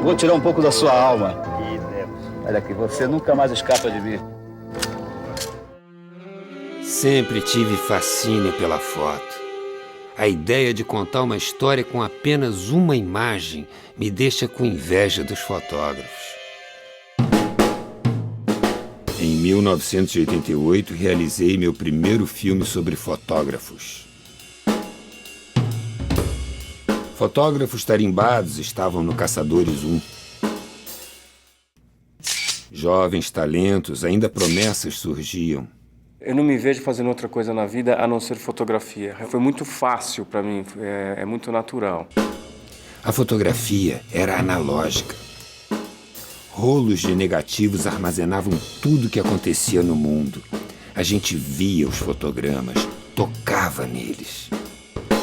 Vou tirar um pouco da sua alma. Olha aqui, você nunca mais escapa de mim. Sempre tive fascínio pela foto. A ideia de contar uma história com apenas uma imagem me deixa com inveja dos fotógrafos. Em 1988, realizei meu primeiro filme sobre fotógrafos. Fotógrafos tarimbados estavam no Caçadores 1. Jovens talentos, ainda promessas surgiam. Eu não me vejo fazendo outra coisa na vida a não ser fotografia. Foi muito fácil para mim, é muito natural. A fotografia era analógica. Rolos de negativos armazenavam tudo o que acontecia no mundo. A gente via os fotogramas, tocava neles.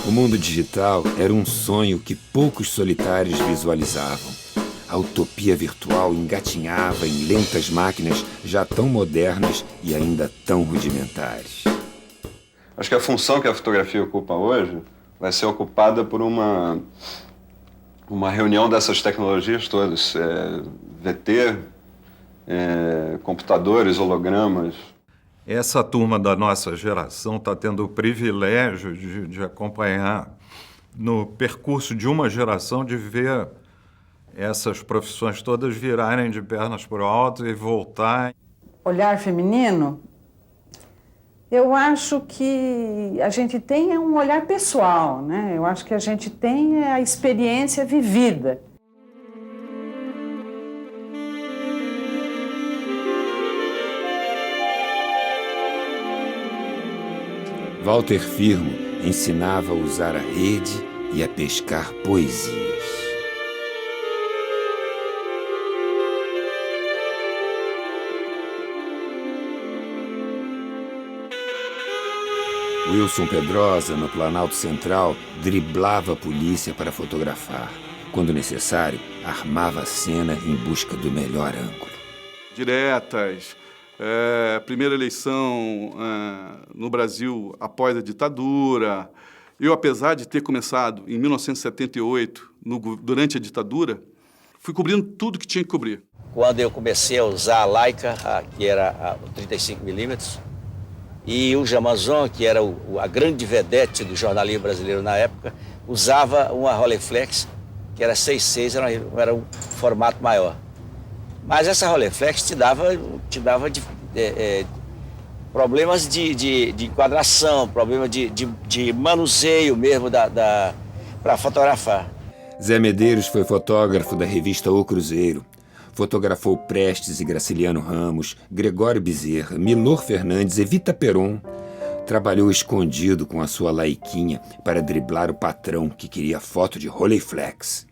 O mundo digital era um sonho que poucos solitários visualizavam. A utopia virtual engatinhava em lentas máquinas já tão modernas e ainda tão rudimentares. Acho que a função que a fotografia ocupa hoje vai ser ocupada por uma reunião dessas tecnologias todas. VT, computadores, hologramas. Essa turma da nossa geração está tendo o privilégio de acompanhar no percurso de uma geração, de ver essas profissões todas virarem de pernas para o alto e voltar. Olhar feminino, eu acho que a gente tem um olhar pessoal, né? Eu acho que a gente tem a experiência vivida. Walter Firmo ensinava a usar a rede e a pescar poesias. Wilson Pedrosa, no Planalto Central, driblava a polícia para fotografar. Quando necessário, armava a cena em busca do melhor ângulo. Diretas, primeira eleição no Brasil após a ditadura. Eu, apesar de ter começado em 1978, durante a ditadura, fui cobrindo tudo que tinha que cobrir. Quando eu comecei a usar a Leica, que era o 35mm, e o Jamazon, que era a grande vedete do jornalismo brasileiro na época, usava uma Rolleiflex, que era 6.6, era um formato maior. Mas essa Rolleiflex te dava problemas de enquadração, problema de manuseio mesmo para fotografar. Zé Medeiros foi fotógrafo da revista O Cruzeiro. Fotografou Prestes e Graciliano Ramos, Gregório Bezerra, Milor Fernandes, Evita Peron. Trabalhou escondido com a sua laiquinha para driblar o patrão que queria foto de Rolleiflex.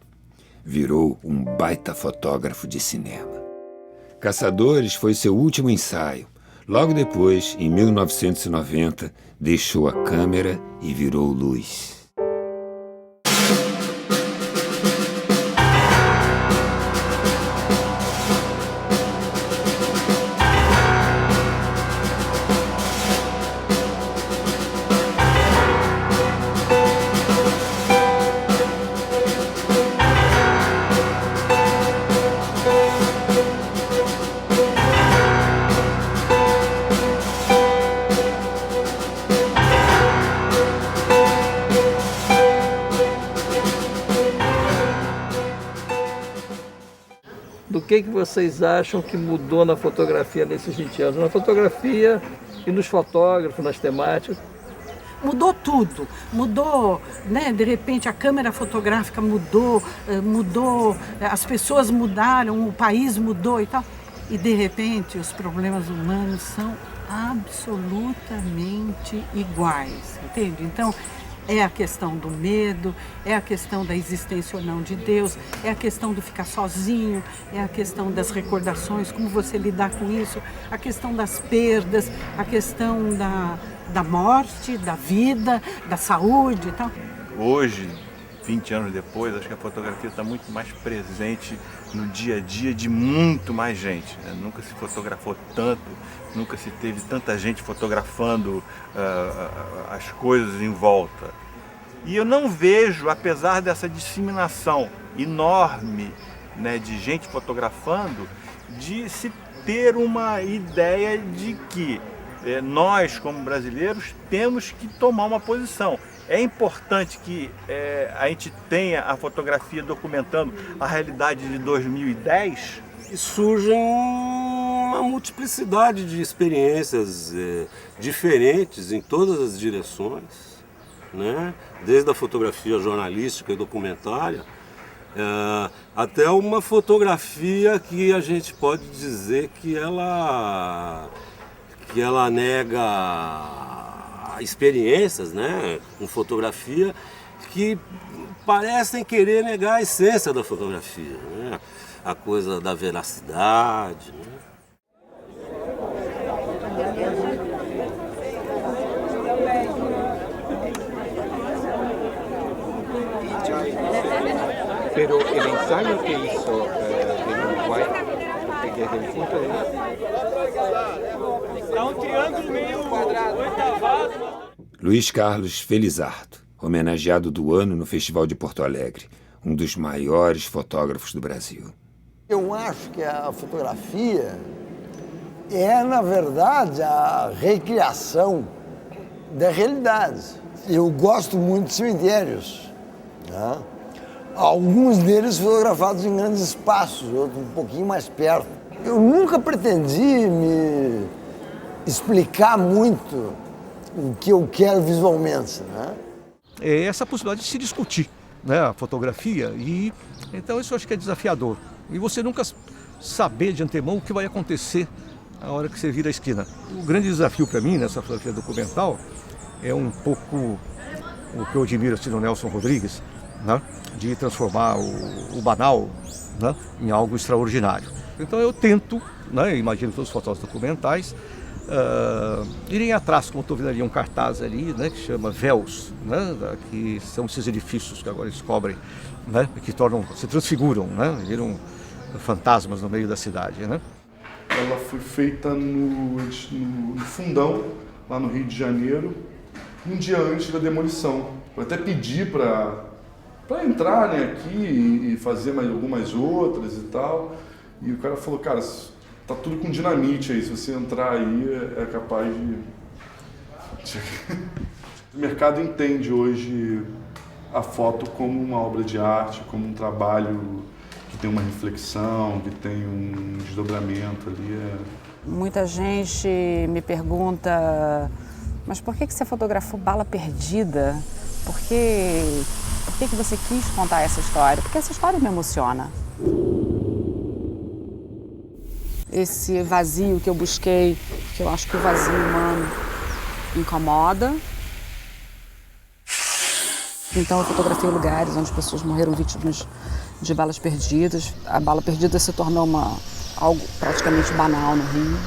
Virou um baita fotógrafo de cinema. Caçadores foi seu último ensaio. Logo depois, em 1990, deixou a câmera e virou luz. Do que vocês acham que mudou na fotografia nesses 20 anos? Na fotografia e nos fotógrafos, nas temáticas? Mudou tudo, mudou, né? De repente a câmera fotográfica mudou, as pessoas mudaram, o país mudou e tal. E de repente os problemas humanos são absolutamente iguais, entende? Então, é a questão do medo, é a questão da existência ou não de Deus, é a questão do ficar sozinho, é a questão das recordações, como você lidar com isso, a questão das perdas, a questão da morte, da vida, da saúde e tal. Hoje, 20 anos depois, acho que a fotografia está muito mais presente no dia a dia de muito mais gente, né? Nunca se fotografou tanto, nunca se teve tanta gente fotografando as coisas em volta. E eu não vejo, apesar dessa disseminação enorme né, de gente fotografando, de se ter uma ideia de que nós, como brasileiros, temos que tomar uma posição. É importante que a gente tenha a fotografia documentando a realidade de 2010. E surgem uma multiplicidade de experiências diferentes em todas as direções, né? Desde a fotografia jornalística e documentária, até uma fotografia que a gente pode dizer que ela nega experiências, né, com fotografia que parecem querer negar a essência da fotografia, né? A coisa da veracidade, né? Pero el ensayo que hizo del Uruguay, porque desde el punto de vista... um triângulo meio oitavado. Luiz Carlos Felizardo, homenageado do ano no Festival de Porto Alegre, um dos maiores fotógrafos do Brasil. Eu acho que a fotografia é, na verdade, a recriação da realidade. Eu gosto muito de cemitérios, né? Alguns deles fotografados em grandes espaços, outros um pouquinho mais perto. Eu nunca pretendi me explicar muito o que eu quero visualmente, né? É essa possibilidade de se discutir, né, a fotografia, e então isso eu acho que é desafiador. E você nunca saber de antemão o que vai acontecer na hora que você vira a esquina. O grande desafio para mim nessa fotografia documental é um pouco o que eu admiro assim, no Nelson Rodrigues, né, de transformar o banal, né, em algo extraordinário. Então eu tento, né, imagino todos os fotógrafos documentais, irem atrás, como estou vendo ali um cartaz ali, né, que chama Véus, né, que são esses edifícios que agora eles cobrem, né, que se transfiguram, né, viram fantasmas no meio da cidade, né. Ela foi feita no Fundão, lá no Rio de Janeiro, um dia antes da demolição. Eu até pedi para entrar, né, aqui e fazer mais algumas outras e tal. E o cara falou, cara, tá tudo com dinamite aí, se você entrar aí é capaz de... O mercado entende hoje a foto como uma obra de arte, como um trabalho que tem uma reflexão, que tem um desdobramento ali. Muita gente me pergunta, mas por que você fotografou Bala Perdida? Por que você quis contar essa história? Porque essa história me emociona. Esse vazio que eu busquei, que eu acho que o vazio humano incomoda. Então eu fotografei lugares onde pessoas morreram vítimas de balas perdidas. A bala perdida se tornou algo praticamente banal no Rio.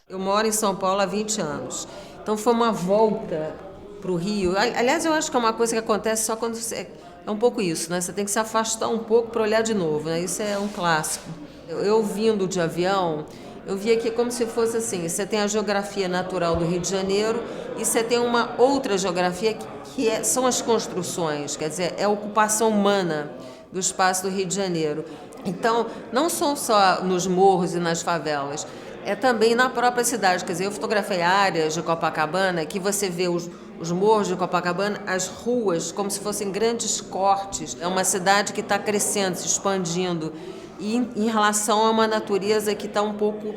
Eu moro em São Paulo há 20 anos, então foi uma volta para o Rio. Aliás, eu acho que é uma coisa que acontece só quando você... É um pouco isso, né? Você tem que se afastar um pouco para olhar de novo, né? Isso é um clássico. Eu vindo de avião, eu via que como se fosse assim, você tem a geografia natural do Rio de Janeiro e você tem uma outra geografia que são as construções, quer dizer, é a ocupação humana do espaço do Rio de Janeiro. Então, não são só nos morros e nas favelas, é também na própria cidade. Quer dizer, eu fotografei áreas de Copacabana que você vê os morros de Copacabana, as ruas, como se fossem grandes cortes. É uma cidade que está crescendo, se expandindo. E em relação a uma natureza que está um pouco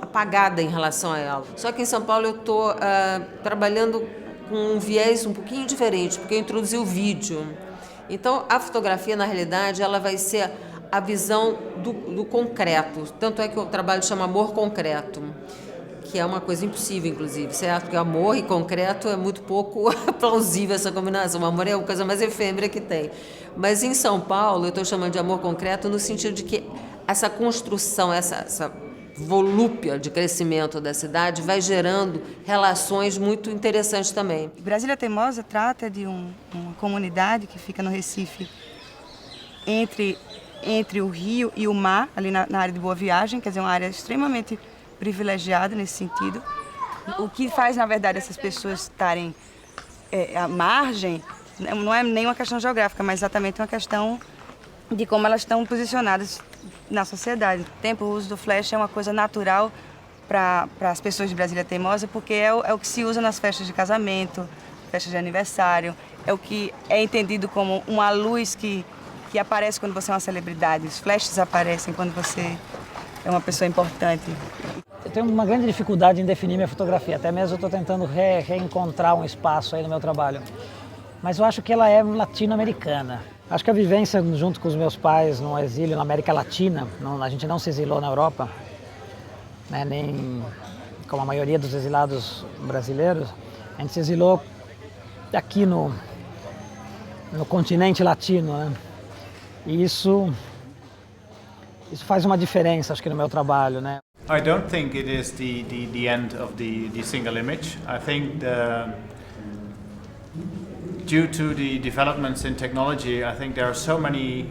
apagada em relação a ela. Só que em São Paulo eu estou trabalhando com um viés um pouquinho diferente, porque eu introduzi o vídeo. Então, a fotografia, na realidade, ela vai ser a visão do concreto. Tanto é que o trabalho chama Amor Concreto, que é uma coisa impossível, inclusive, certo? Porque amor e concreto é muito pouco plausível essa combinação. O amor é a coisa mais efêmera que tem. Mas em São Paulo, eu estou chamando de amor concreto no sentido de que essa construção, essa volúpia de crescimento da cidade vai gerando relações muito interessantes também. Brasília Teimosa trata de uma comunidade que fica no Recife entre o rio e o mar, ali na área de Boa Viagem, quer dizer, uma área extremamente privilegiada nesse sentido. O que faz, na verdade, essas pessoas estarem à margem não é nem uma questão geográfica, mas exatamente uma questão de como elas estão posicionadas na sociedade. O uso do flash é uma coisa natural para as pessoas de Brasília Teimosa, porque é o que se usa nas festas de casamento, festas de aniversário, é o que é entendido como uma luz que aparece quando você é uma celebridade. Os flashes aparecem quando você é uma pessoa importante. Eu tenho uma grande dificuldade em definir minha fotografia, até mesmo eu estou tentando reencontrar um espaço aí no meu trabalho. Mas eu acho que ela é latino-americana. Acho que a vivência junto com os meus pais no exílio na América Latina, a gente não se exilou na Europa, né, nem como a maioria dos exilados brasileiros, a gente se exilou aqui no continente latino, né? E isso faz uma diferença, acho que no meu trabalho, né? I don't think it is the end of the single image. I think due to the developments in technology, I think there are so many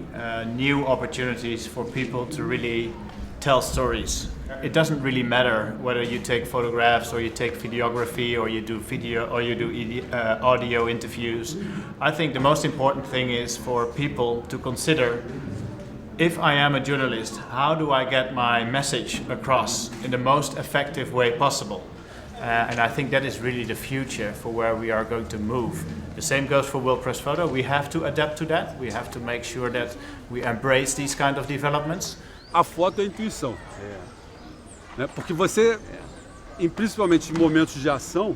new opportunities for people to really tell stories. It doesn't really matter whether you take photographs or you take videography or you do video or you do audio interviews. I think the most important thing is for people to consider, if I am a journalist, how do I get my message across in the most effective way possible? And I think that is really the future for where we are going to move. The same goes for World Press Photo. We have to adapt to that. We have to make sure that we embrace these kind of developments. A foto é intuição. Né? Porque você, principalmente em momentos de ação,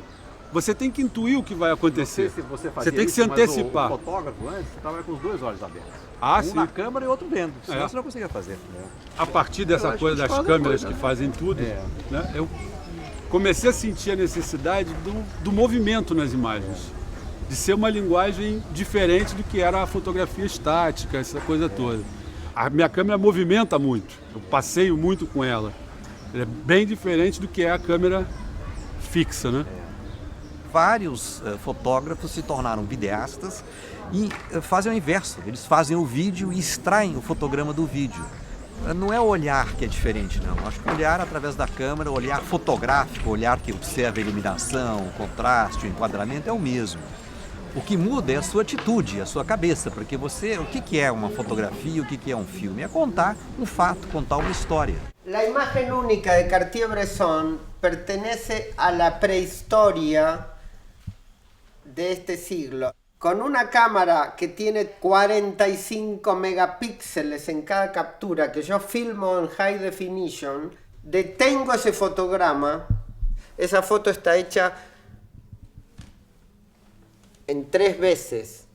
você tem que intuir o que vai acontecer. Você tem que se antecipar. O fotógrafo antes estava com os dois olhos abertos. Um sim. Na câmera e outro vendo, senão você não conseguia fazer. A partir dessa coisa das câmeras que fazem tudo, né, eu comecei a sentir a necessidade do movimento nas imagens, de ser uma linguagem diferente do que era a fotografia estática, essa coisa toda. A minha câmera movimenta muito, eu passeio muito com ela. É bem diferente do que é a câmera fixa, né? Vários fotógrafos se tornaram videastas e fazem o inverso. Eles fazem o vídeo e extraem o fotograma do vídeo. Não é o olhar que é diferente, não. Acho que o olhar através da câmera, o olhar fotográfico, o olhar que observa a iluminação, o contraste, o enquadramento é o mesmo. O que muda é a sua atitude, a sua cabeça, porque você, o que é uma fotografia, o que é um filme? É contar um fato, contar uma história. La imagen única de Cartier-Bresson pertenece a la prehistoria de este siglo. Con una cámara que tiene 45 megapíxeles en cada captura, que yo filmo en high definition, detengo ese fotograma. Esa foto está hecha en 3 veces.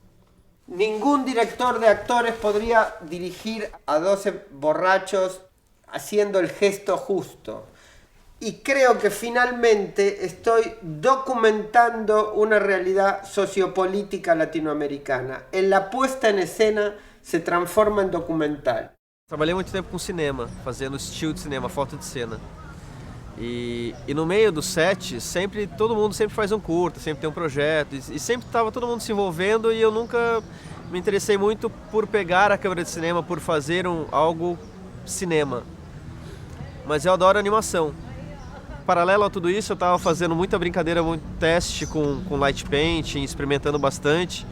Ningún director de actores podría dirigir a 12 borrachos haciendo el gesto justo. Y creo que finalmente estoy documentando una realidad sociopolítica latinoamericana. En la puesta en escena se transforma en documental. Trabalhei muito tempo com cinema, fazendo estilo de cinema, foto de cena. E no meio do set, todo mundo sempre faz um curta, sempre tem um projeto, e sempre estava todo mundo se envolvendo, e eu nunca me interessei muito por pegar a câmera de cinema, por fazer algo cinema. Mas eu adoro animação. Paralelo a tudo isso, eu estava fazendo muita brincadeira, muito teste com light painting, experimentando bastante,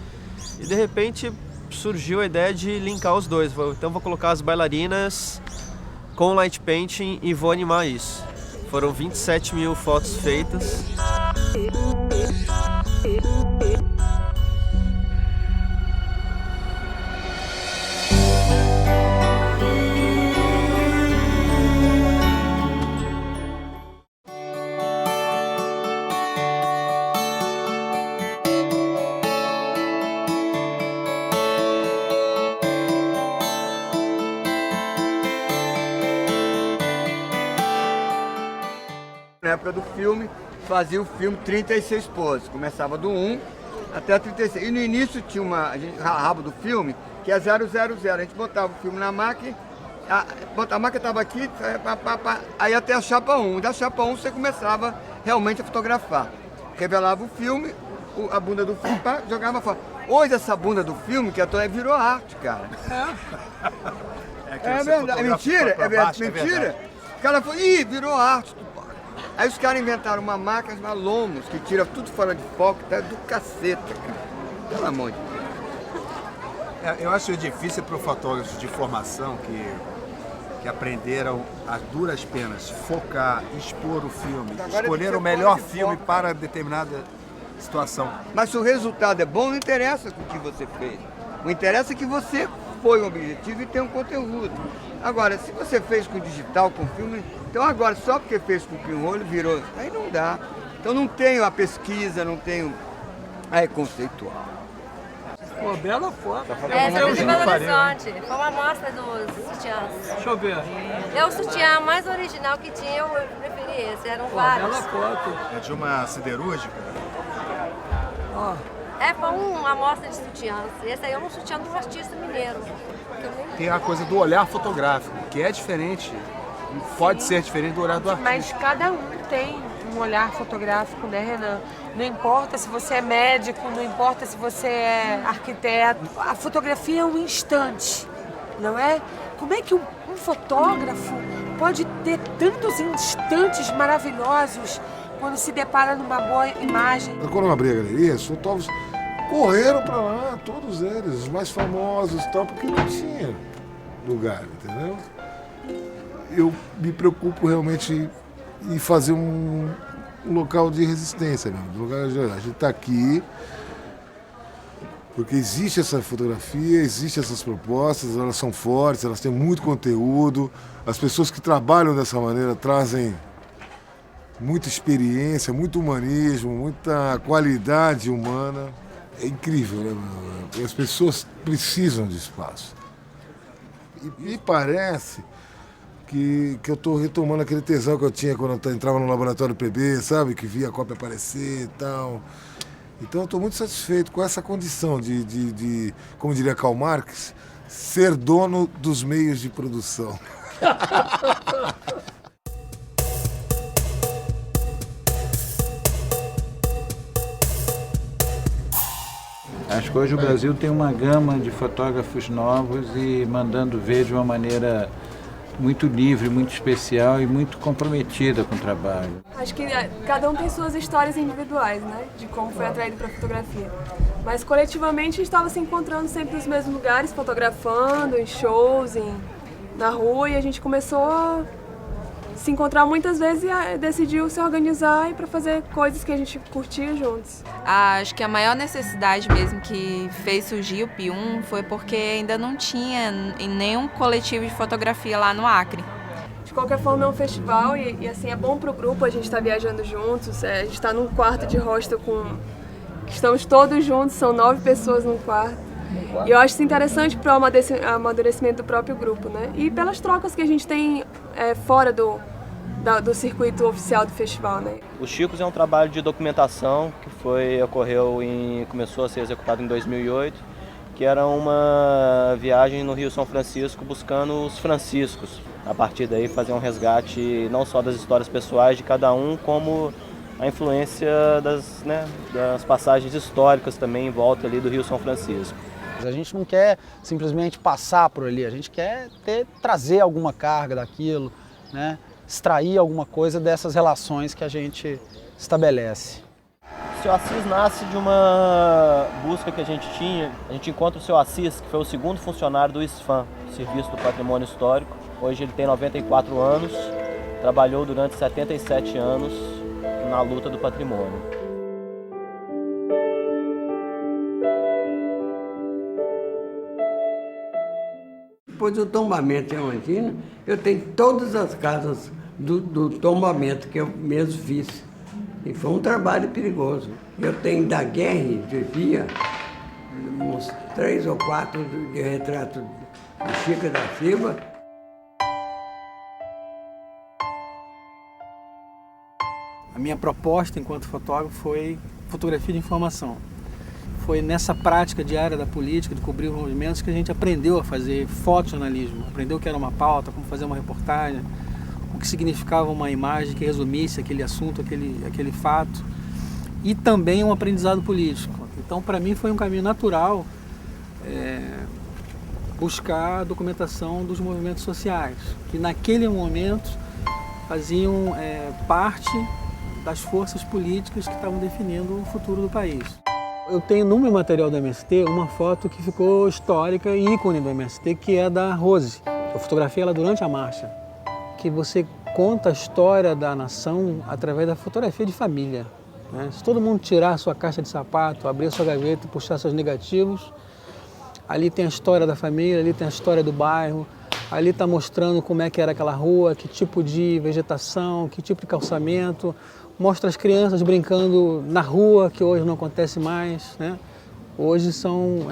e de repente surgiu a ideia de linkar os dois. Então vou colocar as bailarinas com light painting e vou animar isso. Foram 27 mil fotos feitas. Na época do filme, fazia o filme 36 poses. Começava do 1 até a 36. E no início tinha a rabo do filme, que é 000. A gente botava o filme na máquina, a máquina estava aqui, aí até a chapa 1. Da chapa 1 você começava realmente a fotografar. Revelava o filme, a bunda do filme, jogava fora. Hoje essa bunda do filme, que virou arte, cara. É verdade. É mentira? É verdade. Mentira? O cara falou, virou arte. Aí os caras inventaram uma máquina chamada Lomos, que tira tudo fora de foco, tá do caceta, cara. Pelo amor de Deus. Eu acho difícil para os fotógrafos de formação que aprenderam a duras penas focar, expor o filme, escolher o melhor filme para determinada situação. Mas se o resultado é bom, não interessa com o que você fez. O interessa é que você foi um objetivo e tem um conteúdo. Agora, se você fez com digital, com filme, então agora só porque fez com pinhole virou, aí não dá. Então não tenho a pesquisa, não tenho a conceitual. Pô, bela foto. Essa foi de Belo Horizonte. Foi uma amostra dos sutiãs. Deixa eu ver. É o sutiã mais original que tinha, eu preferi esse. Eram vários. Bela foto. É de uma siderúrgica? Ó. Foi uma amostra de sutiãs. Esse aí é um sutiã do artista mineiro. Tem a coisa do olhar fotográfico, que é diferente, pode ser diferente do olhar do artista. Mas cada um tem um olhar fotográfico, né, Renan? Não importa se você é médico, não importa se você é arquiteto. A fotografia é um instante, não é? Como é que um fotógrafo pode ter tantos instantes maravilhosos quando se depara numa boa imagem? Quando eu abri a galeria, os fotógrafos correram para lá, todos eles, os mais famosos e tal, porque não tinha lugar, entendeu? Eu me preocupo realmente em fazer um local de resistência mesmo. Um lugar de, a gente está aqui porque existe essa fotografia, existem essas propostas, elas são fortes, elas têm muito conteúdo. As pessoas que trabalham dessa maneira trazem muita experiência, muito humanismo, muita qualidade humana. É incrível, né? As pessoas precisam de espaço. E me parece que eu estou retomando aquele tesão que eu tinha quando eu entrava no laboratório PB, sabe? Que via a cópia aparecer e tal. Então eu estou muito satisfeito com essa condição de, como diria Karl Marx, ser dono dos meios de produção. Acho que hoje o Brasil tem uma gama de fotógrafos novos e mandando ver de uma maneira muito livre, muito especial e muito comprometida com o trabalho. Acho que cada um tem suas histórias individuais, né? De como foi atraído para a fotografia. Mas coletivamente a gente estava se encontrando sempre nos mesmos lugares, fotografando, em shows, na rua, e a gente começou a se encontrar muitas vezes e decidiu se organizar para fazer coisas que a gente curtia juntos. Acho que a maior necessidade mesmo que fez surgir o P1 foi porque ainda não tinha nenhum coletivo de fotografia lá no Acre. De qualquer forma é um festival e assim é bom para o grupo, a gente está viajando juntos, a gente está num quarto de hostel estamos todos juntos, são 9 pessoas num quarto. E eu acho isso interessante para o amadurecimento do próprio grupo, né? E pelas trocas que a gente tem fora do circuito oficial do festival, né? O Chicos é um trabalho de documentação que começou a ser executado em 2008, que era uma viagem no Rio São Francisco buscando os franciscos. A partir daí fazer um resgate não só das histórias pessoais de cada um, como a influência das passagens históricas também em volta ali do Rio São Francisco. A gente não quer simplesmente passar por ali, a gente quer trazer alguma carga daquilo, né? Extrair alguma coisa dessas relações que a gente estabelece. O Seu Assis nasce de uma busca que a gente tinha. A gente encontra o Seu Assis, que foi o segundo funcionário do ISFAM, Serviço do Patrimônio Histórico. Hoje ele tem 94 anos, trabalhou durante 77 anos na luta do patrimônio. Depois do tombamento em Ondina, eu tenho todas as casas do tombamento que eu mesmo fiz. E foi um trabalho perigoso. Eu tenho da guerra, vivia uns 3 ou 4 de retrato de Chico da Silva. A minha proposta enquanto fotógrafo foi fotografia de informação. Foi nessa prática diária da política, de cobrir os movimentos, que a gente aprendeu a fazer fotojornalismo, aprendeu o que era uma pauta, como fazer uma reportagem, o que significava uma imagem que resumisse aquele assunto, aquele fato, e também um aprendizado político. Então, para mim, foi um caminho natural buscar a documentação dos movimentos sociais, que naquele momento faziam parte das forças políticas que estavam definindo o futuro do país. Eu tenho no meu material do MST uma foto que ficou histórica e ícone do MST, que é da Rose. Eu fotografei ela durante a marcha, que você conta a história da nação através da fotografia de família. Né? Se todo mundo tirar a sua caixa de sapato, abrir a sua gaveta e puxar seus negativos, ali tem a história da família, ali tem a história do bairro, ali está mostrando como é que era aquela rua, que tipo de vegetação, que tipo de calçamento. Mostra as crianças brincando na rua, que hoje não acontece mais, né? Hoje são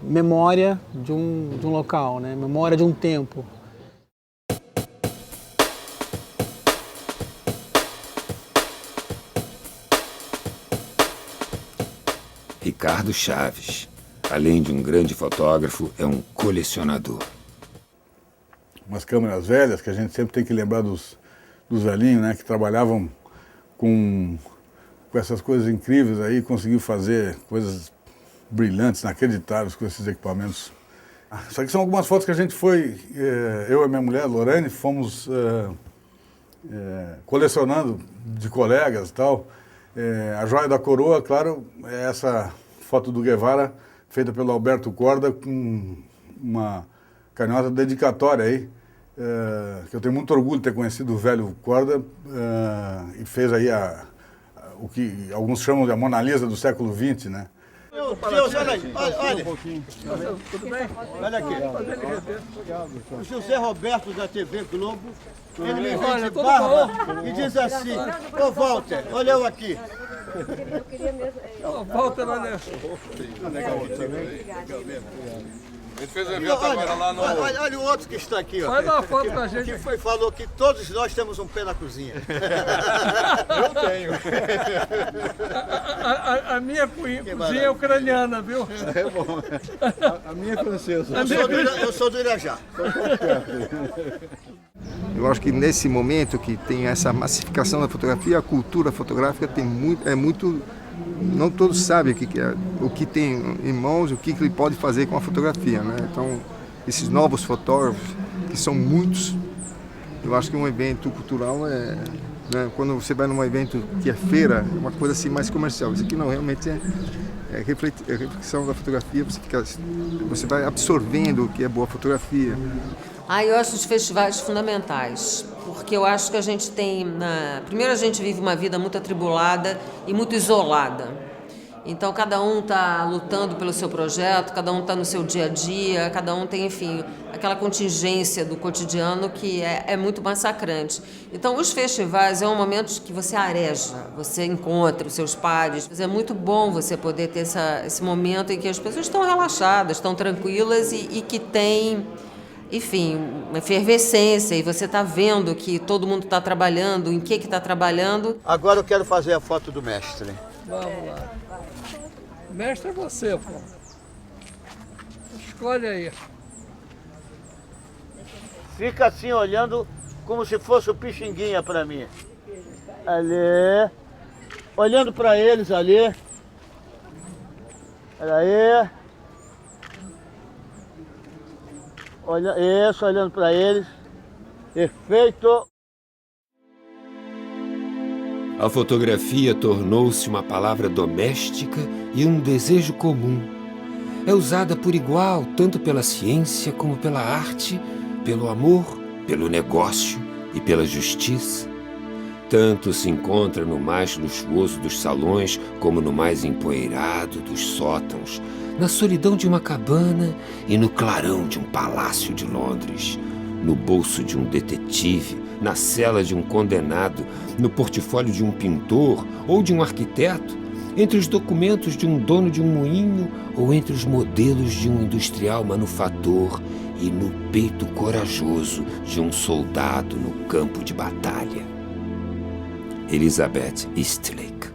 memória de um local, né? Memória de um tempo. Ricardo Chaves, além de um grande fotógrafo, é um colecionador. Umas câmeras velhas que a gente sempre tem que lembrar dos velhinhos, né? Que trabalhavam com essas coisas incríveis aí, conseguiu fazer coisas brilhantes, inacreditáveis com esses equipamentos. Isso aqui são algumas fotos que a gente foi, eu e minha mulher, Lorane, fomos colecionando de colegas e tal. A joia da coroa, claro, é essa foto do Guevara, feita pelo Alberto Korda, com uma carinhosa dedicatória aí, que eu tenho muito orgulho de ter conhecido o velho Korda, e fez aí o que alguns chamam de a Mona Lisa do século XX, né? Meu Deus, olha aí, olha. Tudo bem? Olha aqui. O José Roberto da TV Globo, ele me vem de barba e diz assim, ô Walter, olha eu aqui. Eu queria mesmo. Walter, olha. Legal mesmo. Ele fez um evento agora lá no... Olha o outro que está aqui, ó. Faz uma foto com a gente. Que falou que todos nós temos um pé na cozinha. Eu tenho. A minha cozinha é ucraniana, viu? É bom. A minha é francesa. Eu sou do Irajá. Eu acho que nesse momento que tem essa massificação da fotografia, a cultura fotográfica é muito... Não todos sabem o que tem em mãos, o que ele pode fazer com a fotografia, né? Então, esses novos fotógrafos, que são muitos, eu acho que um evento cultural né? Quando você vai num evento que é feira, é uma coisa assim mais comercial. Isso aqui não, realmente é reflexão da fotografia, você vai absorvendo o que é boa fotografia. Eu acho os festivais fundamentais, porque eu acho que a gente tem... Primeiro, a gente vive uma vida muito atribulada e muito isolada. Então, cada um está lutando pelo seu projeto, cada um está no seu dia a dia, cada um tem, enfim, aquela contingência do cotidiano que é muito massacrante. Então, os festivais é um momento que você areja, você encontra os seus pares. É muito bom você poder ter esse momento em que as pessoas estão relaxadas, estão tranquilas e que tem... Enfim, uma efervescência, e você está vendo que todo mundo está trabalhando, em que está trabalhando. Agora eu quero fazer a foto do mestre. Vamos lá. Mestre é você, pô. Escolhe aí. Fica assim olhando como se fosse o Pixinguinha para mim. Ali. Olhando para eles ali. Olha aí. Olhando para eles. Perfeito. A fotografia tornou-se uma palavra doméstica e um desejo comum. É usada por igual, tanto pela ciência como pela arte, pelo amor, pelo negócio e pela justiça. Tanto se encontra no mais luxuoso dos salões como no mais empoeirado dos sótãos, na solidão de uma cabana e no clarão de um palácio de Londres, no bolso de um detetive, na cela de um condenado, no portfólio de um pintor ou de um arquiteto, entre os documentos de um dono de um moinho ou entre os modelos de um industrial manufator e no peito corajoso de um soldado no campo de batalha. Elizabeth Eastlake.